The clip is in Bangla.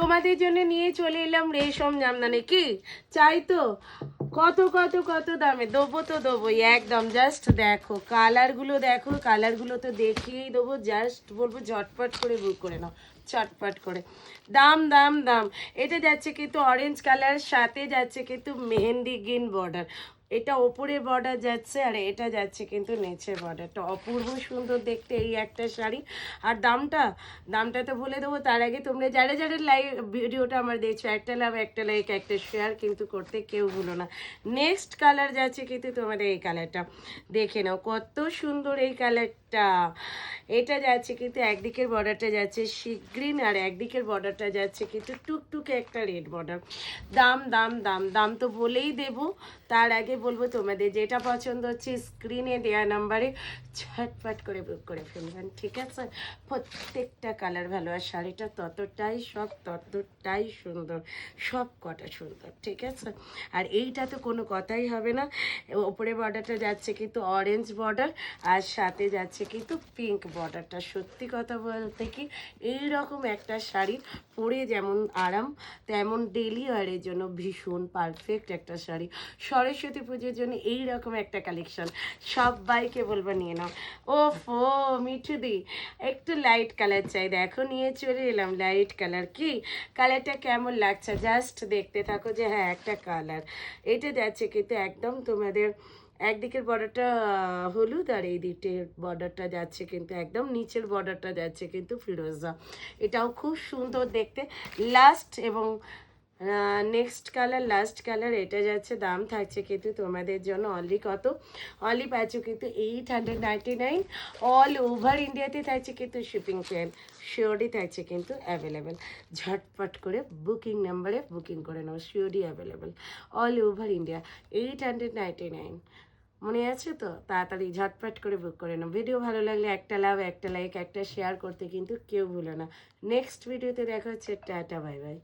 তোমাদের জন্য নিয়ে চলে এলাম রেশম জামদানি। কি চাই তো? কত কত কত দামে দেবো তো দেবোই একদম। জাস্ট দেখো কালারগুলো, দেখো কালারগুলো তো দেখিয়েই দেবো। জাস্ট বলবো ঝটপট করে বুক করে নাও, চটপট করে। দাম দাম দাম। এটা যাচ্ছে কিন্তু অরেঞ্জ কালার, সাথে যাচ্ছে কিন্তু মেহেন্দি গ্রিন বর্ডার। এটা ওপরের বর্ডার যাচ্ছে আর এটা যাচ্ছে কিন্তু নিচের বর্ডারটা। অপূর্ব সুন্দর দেখতে এই একটা শাড়ি। আর দামটা দামটা তো বলে দেবো, তার আগে তোমরা যারা যারা লাইভ ভিডিওটা আমার দেখছো, একটা লাভ, একটা লাইক, একটা শেয়ার কিন্তু করতে কেউ ভুলো না। নেক্সট কালার যাচ্ছে কিন্তু তোমাদের এই কালারটা, দেখে নাও কত সুন্দর এই কালারটা। এটা যাচ্ছে কিন্তু একদিকের বর্ডারটা যাচ্ছে সি গ্রিন আর একদিকের বর্ডারটা যাচ্ছে কিন্তু টুকটুকে একটা রেড বর্ডার। দাম দাম দাম দাম তো বলেই দেবো, তার আগে বলবো তোমাদের যেটা পছন্দ হচ্ছে স্ক্রিনে দেওয়া নাম্বারে ঝটপট করে বুক করে ফেলবেন, ঠিক আছে? প্রত্যেকটা কালার ভালো, আর শাড়িটা ততটাই সব ততটাই সুন্দর, সব কটা সুন্দর, ঠিক আছে? আর এইটা তো কোনো কথাই হবে না। ওপরে বর্ডারটা যাচ্ছে কিন্তু অরেঞ্জ বর্ডার আর সাথে যাচ্ছে কিন্তু পিঙ্ক বর্ডারটা। সত্যি কথা বলতে কি এইরকম একটা শাড়ি পরে যেমন আরাম, তেমন ডেলি ওয়ারের জন্য ভীষণ পারফেক্ট একটা শাড়ি। সরস্বতী পুজোর জন্য এইরকম একটা কালেকশন সবাইকে বলবো নিয়ে নাও। ওফো মিঠুদি, একটু লাইট কালার চাই, দেখো নিয়ে চলে এলাম লাইট কালার। কি কালারটা কেমন লাগছে জাস্ট দেখতে থাকো। যে হ্যাঁ একটা কালার, এটা যাচ্ছে কিন্তু একদম তোমাদের একদিকের বর্ডারটা হলুদ আর এই দিকের বর্ডারটা যাচ্ছে কিন্তু একদম নিচের বর্ডারটা যাচ্ছে কিন্তু ফিরোজা। এটাও খুব সুন্দর দেখতে। লাস্ট এবং নেক্সট কালার, লাস্ট কালার, এটা যাচ্ছে দাম থাকছে কিন্তু তোমাদের জন্য অনলি কত, অনলি পাচ্ছ কিন্তু 899। অল ওভার ইন্ডিয়াতে থাকছে কিন্তু শিপিং প্ল্যান শিওরই থাকছে কিন্তু অ্যাভেলেবেল। ঝটপট করে বুকিং নাম্বারে বুকিং করে নাও, শিওরই অ্যাভেলেবেল অল ওভার ইন্ডিয়া। 899, মনে আছে তো? তাড়াতাড়ি ঝটপট করে বুক করে নাও। ভিডিও ভালো লাগলে একটা লাভ, একটা লাইক, একটা শেয়ার করতে কিন্তু কেউ ভুলো না। নেক্সট ভিডিওতে দেখা হচ্ছে। Tata, bye bye.